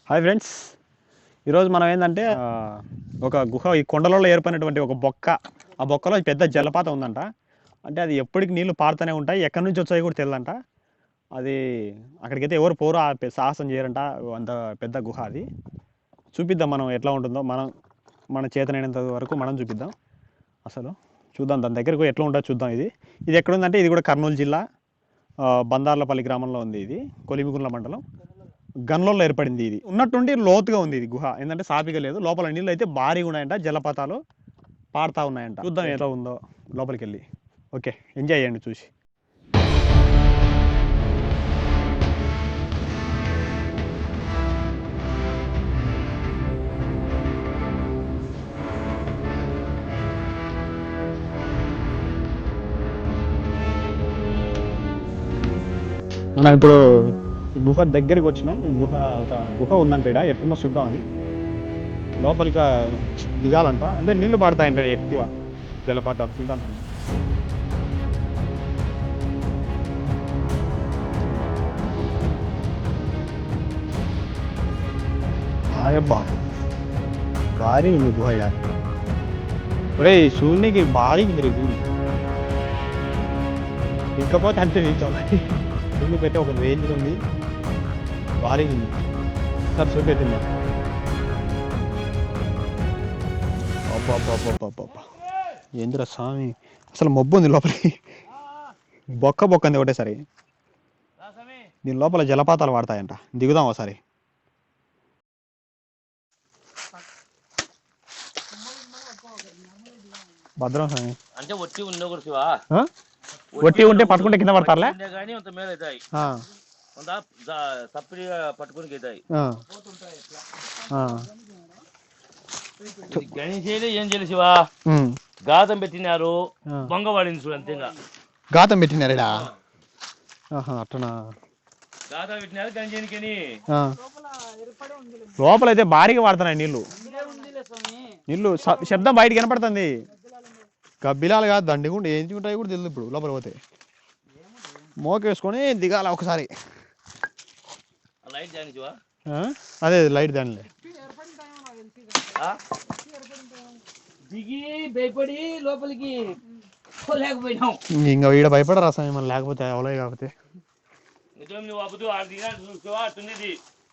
Hi friends, ఈరోజు మనం ఏంటంటే ఒక గుహ ఈ కొండలలో ఏర్పడినటువంటి ఒక బొక్క. ఆ బొక్కలో పెద్ద జలపాతం ఉందంట. అంటే అది ఎప్పటికి నీళ్లు పారుతూనే ఉంటాయి, ఎక్కడి నుంచి వచ్చాయో కూడా తెలియదంట. అది అక్కడికైతే ఎవరు పోరు, సాహసం చేయరంట. అంత పెద్ద గుహ అది. చూపిద్దాం మనం ఎట్లా ఉంటుందో, మన చేతనైనంత వరకు మనం చూపిద్దాం. అసలు చూద్దాం దాని దగ్గరకు ఎట్లా ఉంటుందో చూద్దాం. ఇది ఎక్కడ ఉందంటే ఇది కూడా కర్నూలు జిల్లా బందార్లపల్లి గ్రామంలో ఉంది. ఇది కొలిమిగుండ్ల మండలం గన్లలో ఏర్పడింది. ఇది ఉన్నట్టుండి లోతుగా ఉంది. ఇది గుహ ఏంటంటే సాపిగా లేదు. లోపల నీళ్ళు అయితే భారీగా ఉన్నాయంట, జలపాతాలు పారుతా ఉన్నాయంట. చూద్దాం ఎలా ఉందో లోపలికి వెళ్ళి. ఓకే, ఎంజాయ్ చేయండి చూసి. మనం ఇప్పుడు గుహ దగ్గరికి వచ్చినాం. గుహ ఉందంట ఇక్కడ, ఎట్లుందో చూద్దాం. అది లోపలికి దిగాలంట, అంటే నీళ్లు పడతాయంట ఎక్కువ జలపాతాలు. చూద్దాం. అయ్యబ్బా, భారీ ఉంది గుహ. ఒరే సూర్యునికి భారీ ఉంది గుహ. ఇంకపోతే అంతే నిల్చోవాలి. ముందు పెట్టి ఒక రేంజ్ ఉంది, భారీ ఉంది. సార్ చూపెట్టిందా? అబ్బా, ఏందిరా స్వామి, అసలు మబ్బు ఉంది లోపలికి. బొక్క ఉంది ఒకటేసారి. దీని లోపల జలపాతాలు వాడతాయంట. దిగుదాం ఒకసారి. భద్రం స్వామి అంటే ఒట్టి ఉండకూడదు శివా. ఒట్టి ఉంటే పట్టుకుంటే కింద పడతారులే కానీ అంత మేలు అవుతాయి. తప్పిగా పట్టుకుని అవుతాయి. గణేశేలే ఏం చేయలేదు శివా. గాతం పెట్టినారు, బొంగ వాడింది చూడు అంతేగా. గాతం పెట్టినారా? అట్టనా? గాతం పెట్టినారు గంజేనికని. లోపల అయితే భారీగా వాడుతున్నాయి నీళ్లు. శబ్దం బయట కనపడుతుంది. గబ్బిలాలు కాదు, దండిగుండి ఏంచుకుంటాయి కూడా తెలియదు. ఇప్పుడు లోపల పోతే మోకేసుకొని దిగాల ఒకసారి. అదే లైట్ దానిలే దిగి భయపడి లోపలికి లేకపోయినాం. ఇంకా ఈడ భయపడరా సమయం లేకపోతే అవలే. కాకపోతే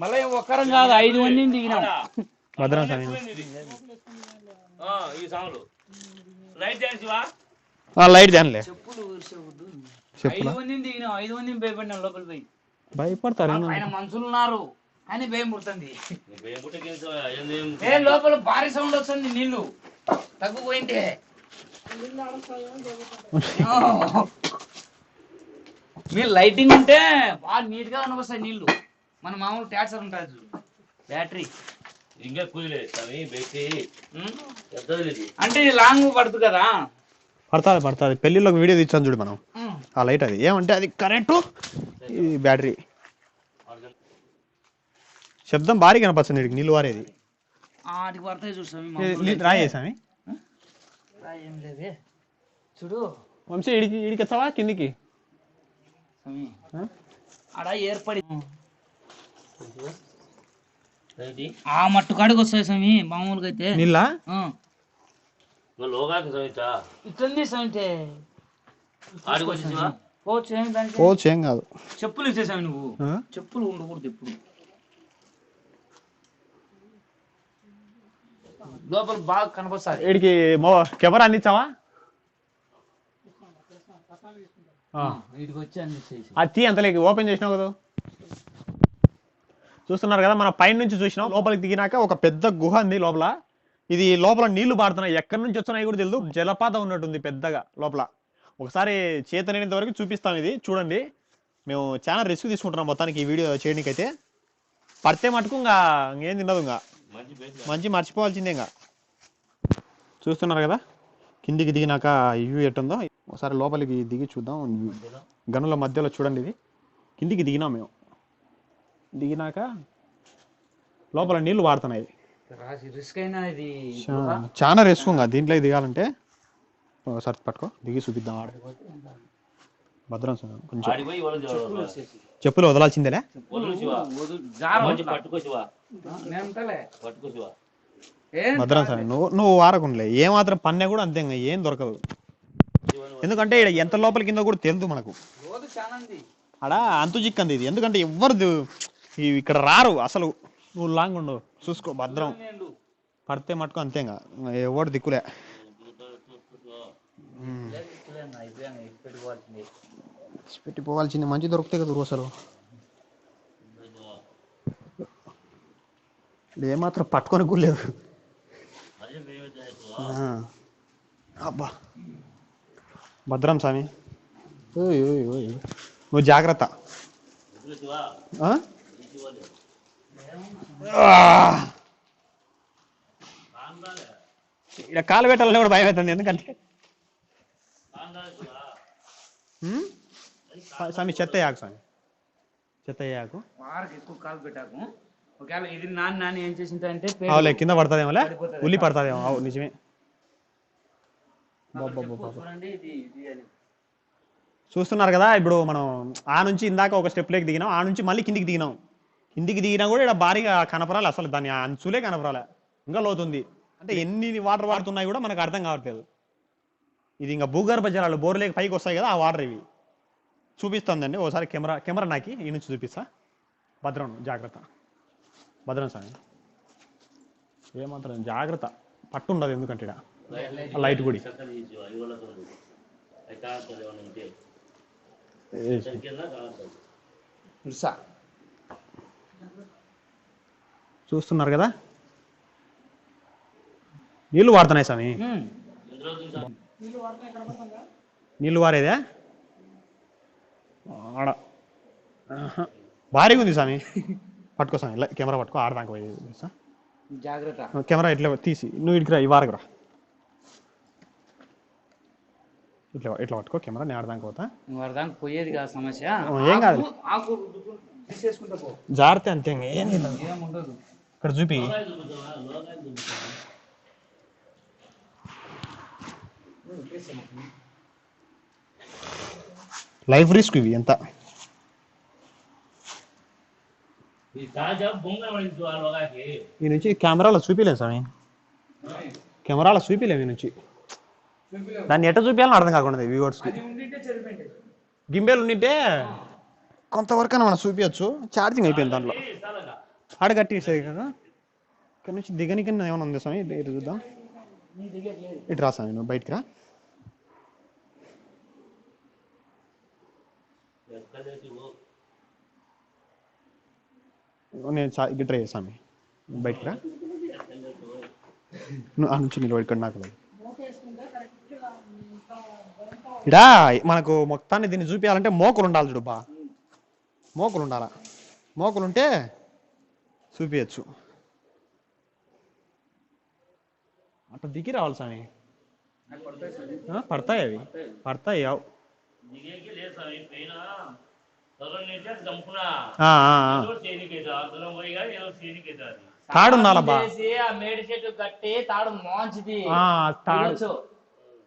మళ్ళీ ఒక్కరం కాదు, 5 మందిని దిగినాం. భద్రం సమయం లైట్ దానిలే. చెప్పులు 5 మందిని దిగినాం, 5 మందిని భయపడినాం. లోపలి పోయి భయపడతారు, ఆయన మనుషులు ఉన్నారు కానీ భయం పుడుతుంది. లోపల భారీ సౌండ్ వస్తుంది, నీళ్లు తగ్గిపోయింటే. మీరు లైటింగ్ ఉంటే బాగా నీట్ గా కనిపిస్తాయి నీళ్లు. మన మామూలు ట్యాక్సర్ ఉంటుంది బ్యాటరీ ఇంకా అంటే లాంగ్ పడుతుంది కదా. పడుతుంది. పెళ్లిలో వీడియో తీర్చాను చూడు మనం. ఆ లైట్ అది ఏమంటే అది కరెంటు, ఇది బ్యాటరీ. శబ్దం భారీ కనపడుతుంది. వీడికి నీళ్ళు వారేది పడతాయి చూస్తాం. రాయేసామి చూడు వంశీ, ఇడికి వస్తావా కిందికి? అడా ఏర్పడి ఆ మట్టు కాడికి వస్తాయి స్వామి. మామూలుగా అయితే నీళ్ళ ఇట్లుంది సమితే పోవచ్చు, ఏం కాదు. చెప్పులు ఇచ్చేసామి. నువ్వు చెప్పులు ఉండకూడదు ఎప్పుడు. లోపల బాగా కనపస్తాయి. వీడికి కెమెరా అందించావా? వీడికి వచ్చి అందించేసి అది అంతలేకి ఓపెన్ చేసినావు కదా. చూస్తున్నారు కదా, మన పైన నుంచి చూసినాం. లోపలికి దిగినాక ఒక పెద్ద గుహ ఉంది లోపల. ఇది లోపల నీళ్లు పారుతున్నాయి, ఎక్కడి నుంచి వస్తున్నాయి కూడా తెలియదు. జలపాతం ఉన్నట్టుంది పెద్దగా లోపల. ఒకసారి చేతనైనంత వరకు చూపిస్తాం. ఇది చూడండి. మేము చాలా రిస్క్ తీసుకుంటున్నాం మొత్తానికి ఈ వీడియో చేయడానికి. అయితే పడితే మటుకు ఇంకా ఏం తినదు, ఇంకా మంచి మర్చిపోవాల్సిందే. ఇంకా చూస్తున్నారు కదా, కిందికి దిగినాక వ్యూ ఎట్టుందో. ఒకసారి లోపలికి దిగి చూద్దాం. గనుల మధ్యలో చూడండి. ఇది కిందికి దిగినాం మేము. దిగినాక లోపల నీళ్లు వాడుతున్నాయి. చాలా రిస్క్ ఇంకా దీంట్లో దిగాలంటే. ఒకసారి పట్టుకో, దిగి చూపిద్దాం. భద్రం కొంచెం చెప్పులు వదలాల్సిందేలే. పట్టుకో నేను ఉంటాలే. భద్రం స్వామి నువ్వు వారకుండలే ఏమాత్రం పన్నే కూడా అంతే ఇంకా ఏం దొరకదు. ఎందుకంటే ఈడ ఎంత లోపల కింద కూడా తెలుదు మనకు. ఆడ అంతు చిక్కంది ఇది. ఎందుకంటే ఎవ్వరు ఇక్కడ రారు అసలు. నువ్వు లాంగ్ ఉండవు చూసుకో భద్రం. పడితే మటుకు అంతే ఇంకా ఎవడు దిక్కులే. పెట్టిపోవాల్సింది మంచి దొరుకుతాయి కదా అసలు. ఏమాత్రం పట్టుకొని కూలేదు. అబ్బా భద్రం స్వామి నువ్వు జాగ్రత్త. ఇక్కడ కాలు పెట్టాలని కూడా భయం అవుతుంది. ఎందుకంటే స్వామి చెత్త యాకు స్వామి చెత్త యాకు ఎక్కువ కాలు పెట్టాకు. ఒకవేళ ఇది నాని ఏం చేసిందంటే అవులే కింద పడుతుందేమోలే. ఉల్లి పడుతుందేమో. అవు నిజమే. చూస్తున్నారు కదా ఇప్పుడు మనం ఆ నుంచి ఇందాక ఒక స్టెప్ లేకి దిగినాం. ఆ నుంచి మళ్ళీ కిందికి దిగినాం. కిందికి దిగినా కూడా ఇక్కడ భారీగా కనపరాలి. అసలు దాని అంచులే కనపరాలే. ఇంకా లోతుంది. అంటే ఎన్ని వాటర్ వాడుతున్నాయి కూడా మనకు అర్థం కావట్లేదు. ఇది ఇంకా భూగర్భ జలాలు బోర్లేకి పైకి వస్తాయి కదా ఆ వాటర్ ఇవి. చూపిస్తుందండి ఓసారి కెమెరా నాకి ఈ నుంచి చూపిస్తా. భద్రం జాగ్రత్త. భద్రం స్వామి ఏమాత్రం జాగ్రత్త. పట్టు ఉండదు ఎందుకంటే ఇక్కడ లైట్ గుడి. చూస్తున్నారు కదా నీళ్లు వాడుతున్నాయి స్వామి. నీళ్లు వారేదే ఆడ భారీగా ఉంది స్వామి. పట్టుకో స్వామి కెమెరా పట్టుకో. ఆడదాకా పోయి జాగ్రత్త. కెమెరా ఇట్లా తీసి నువ్వు ఇటుకురా ఈ వారకురా. ఇట్లా ఇట్లా పట్టుకో కెమెరా. నేను ఆడదాకా పోతా. వాడదాకా పోయేది కాదు సమస్య. ఏం కాదు జాగ్రత్త అంతే. ఏం ఉండదు. ఇక్కడ చూపి. లైఫ్ రిస్క్ ఇవి ఎంత. ఈ నుంచి కెమెరాలో చూపిలేదు స్వామి. కెమెరాలో చూపిలేము ఈ నుంచి. దాన్ని ఎట్ట చూపించాలని అర్థం కాకుండా వ్యూవర్స్కి. గింబెల్ ఉండింటే కొంతవరకు మనం చూపించచ్చు. ఛార్జింగ్ అయిపోయింది దాంట్లో. ఆడ కట్టేసేది కదా. ఇక్కడ నుంచి దిగనికి ఏమైనా ఉంది స్వామి. ఇటు చూద్దాం. ఇటు రా స్వామి నువ్వు బయటికి రా. నేను ట్రై చేస్తాను. బయటికి రా. నువ్వు ఆ నుంచి నిలబడి ఇక్కడ నాకు ఇడా మనకు మొత్తాన్ని దీన్ని చూపించాలంటే మోకులు ఉండాలి చూడు బా. మోకులు ఉండాలా. మోకులు ఉంటే చూపించచ్చు. అట్లా దిగి రావాలి స్వామి. పడతాయి అవి పడతాయి. తాడు ఉండాలబ్బా. మేడి చెట్టు కట్టి తాడు మంచిది.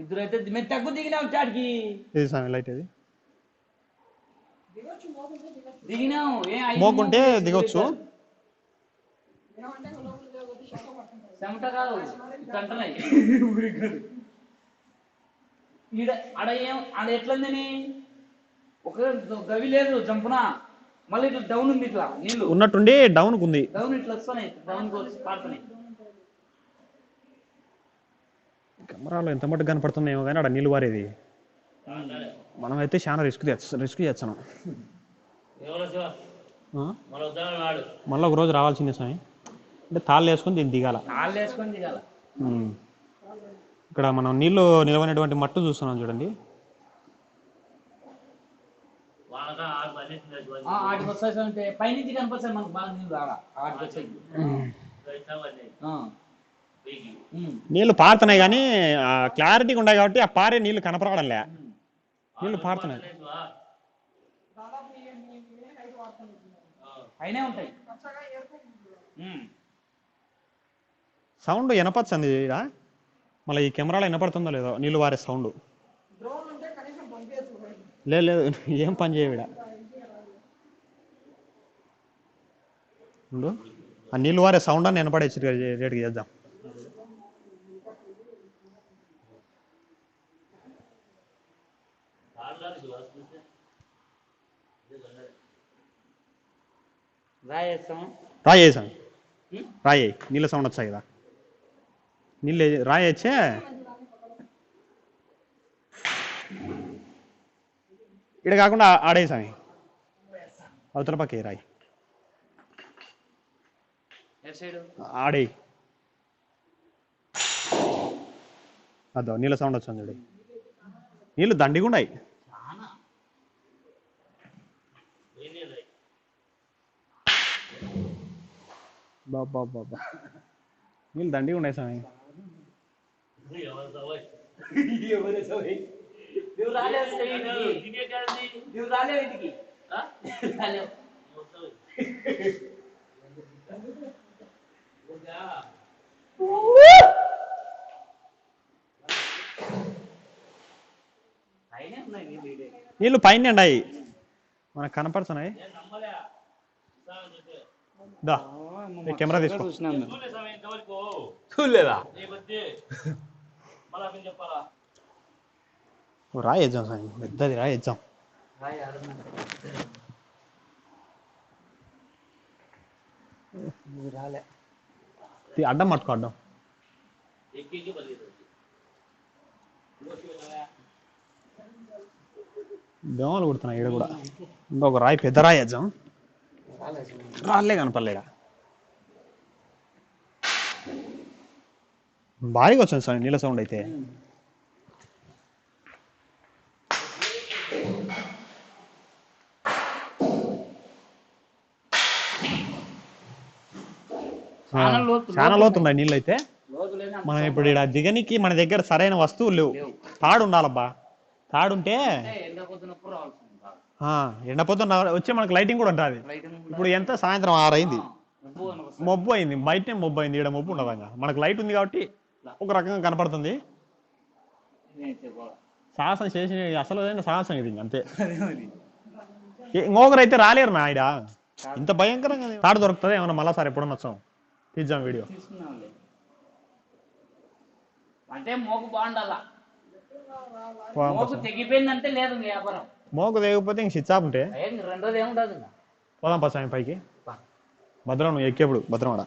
ఇద్దరైతే మేము తగ్గు దిగినాం చాడికి. ఇది స్వామి లైట్ ఇది. దిగినాం మోకుంటే దిగొచ్చు. చెమట కాదు కంటనాయి. ఆడ ఏం ఆడ ఎట్లందని ఒక గవి లేదు జంపున. మళ్ళీ ఇట్లా డౌన్ ఉంది. ఇట్లా నీళ్ళు ఉన్నట్టుండి డౌన్ ఉంది. డౌన్ ఇట్లా వస్తున్నాయి. డౌన్ పాడుతున్నాయి. కెమెరాలో ఎంత మటుకు కనపడుతున్నాయేమో కానీ ఆడ నీళ్ళు వారేది. మనం అయితే చాలా రిస్క్ చేస్తున్నాం. మళ్ళీ ఒక రోజు రావాల్సిందే స్వామి. అంటే తాళ్ళు వేసుకొని దీన్ని దిగాల. ఇక్కడ మనం నీళ్లు నిలవనటువంటి మట్టు చూస్తున్నాం చూడండి. పైనుంచి కనిపిస్తాయి మనకు బాగా నీళ్ళు. నీళ్లు పారుతున్నాయి కానీ క్లారిటీగా ఉన్నాయి కాబట్టి ఆ పారే నీళ్లు కనపడడంలే. నీళ్లు పారుతున్నాయి. సౌండ్ వినపచ్చింది ఈడ. మళ్ళీ ఈ కెమెరాలో వినపడుతుందో లేదో నీళ్లు వారే సౌండ్. లేదు ఏం పని చేయవిడ. ఆ నీళ్ళు వారే సౌండ్ అని వినపడేసి రేటుకి చేద్దాం. రాయి వేసాం, రాయి నీళ్ళ సౌండ్ వచ్చాయి కదా, నీళ్ళు రాయి వచ్చే ఇక్కడ కాకుండా ఆడేసామి అవతల పక్క రాయి ఆడే అదో నీళ్ళ సౌండ్ వచ్చింది చూడు, నీళ్ళు దండిగా ఉన్నాయి. బాబా బాబా నీళ్ళు దండిగా ఉన్నాయి స్వామి. నీళ్ళు పైన ఉన్నాయి మనకు కనపడుతున్నాయి. దా కెమెరా తీసుకో. చూడలేదా రాయి వేద్దాం సార్, పెద్దది రాయి వేద్దాం. అడ్డం పట్టుకో, అడ్డం దోమలు కుడుతున్నాయి ఇక్కడ కూడా. ఇంకొక రాయి, పెద్ద రాయి వేద్దాం. రాళ్ళే కనపడలేడా, భారీగా వచ్చింది సార్ నీళ్ళ సౌండ్ అయితే. చాలా లోతున్నాయి నీళ్ళు అయితే. మనం ఇప్పుడు ఇక్కడ దిగనికి మన దగ్గర సరైన వస్తువులు లేవు. తాడు ఉండాలబ్బా, తాడుంటే ఎండపోతున్న వచ్చే మనకు లైటింగ్ కూడా ఉంటుంది. ఇప్పుడు ఎంత సాయంత్రం 6 అయింది, మబ్బు అయింది, బయటనే మబ్బు అయింది, ఇక్కడ మబ్బు ఉండదు. మనకు లైట్ ఉంది కాబట్టి ఒక రకంగా కనపడుతుంది. సాహసం చేసి అసలు సాహసం ఇది అంతే. ఇంకొకరైతే రాలేరు నా ఇడ, ఇంత భయంకరంగా. తాడు దొరుకుతుంది ఏమన్నా మళ్ళా సార్ ఎప్పుడన్నా వచ్చాం తీద్దాం వీడియో. అంటే మోకు బాగుండాలా, తెగిపోయిందంటే లేదు వ్యాపారం. మోకు తెగిపోతే ఇంక స్విచ్ ఆఫ్ ఉంటే రెండోది ఏముండదు. పోదాం పా పైకి. భద్రం నువ్వు ఎక్కేప్పుడు భద్రం ఆడ.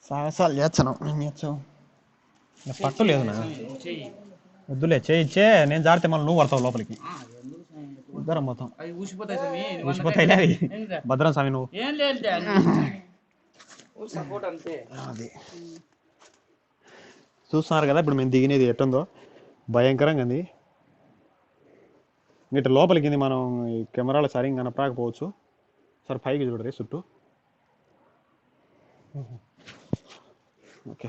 సాహసాలు చేస్తాను, నేను చేస్తావు పట్టు లేదు నా వద్దులే, చేయిచ్చే నేను జారితే మళ్ళీ నువ్వు పడతావు లోపలికి. ఇద్దరం పోతాం, ఊసిపోతాయి భద్రం స్వామి నువ్వు. అది చూస్తున్నారు కదా ఇప్పుడు మేము దిగినది ఎట్టుందో, భయంకరంగా ఉంది. ఇట్లా లోపలికి మనం ఈ కెమెరాలో సరిగ్గా కనపడకపోవచ్చు. సరే పైకి చూడరే చుట్టూ. ఓకే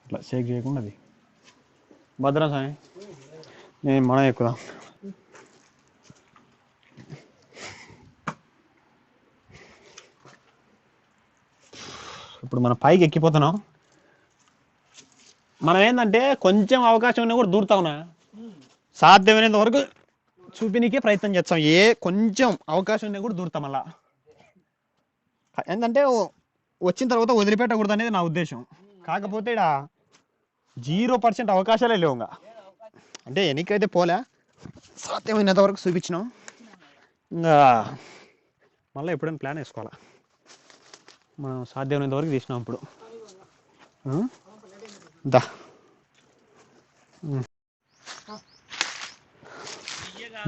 ఇట్లా షేక్ చేయకుండా అది భద్రం స్వామి. నేను మనం ఎక్కుదాం. ఇప్పుడు మనం పైకి ఎక్కిపోతున్నాం. మనం ఏంటంటే కొంచెం అవకాశం ఉన్నా కూడా దూరుతా ఉన్నా, సాధ్యమైనంత వరకు చూపినీకే ప్రయత్నం చేస్తాం. కొంచెం అవకాశం ఉన్నా కూడా దూరుతాం. మళ్ళా ఏంటంటే వచ్చిన తర్వాత వదిలిపెట్టకూడదు అనేది నా ఉద్దేశం. కాకపోతే ఇక్కడ 0% అవకాశాలే లేవు. అంటే ఎన్నికైతే పోలే, సాధ్యమైనంత వరకు చూపించినాం. ఇంకా మళ్ళీ ఎప్పుడైనా ప్లాన్ వేసుకోవాలా. మనం సాధ్యమైనంత వరకు తీసినాం. ఇప్పుడు దా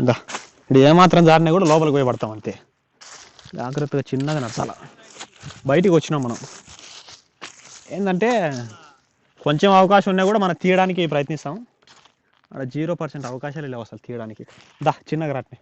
దా ఇప్పుడు ఏమాత్రం జారినా కూడా లోపలికి పోయి పడతాం అంతే. జాగ్రత్తగా చిన్నగా నడచాల. బయటికి వచ్చినాం మనం. ఏంటంటే కొంచెం అవకాశం ఉన్నా కూడా మనం తీయడానికి ప్రయత్నిస్తాం. అక్కడ 0% అవకాశాలు లేవు అసలు తీయడానికి. దా చిన్నగా రాట్నే.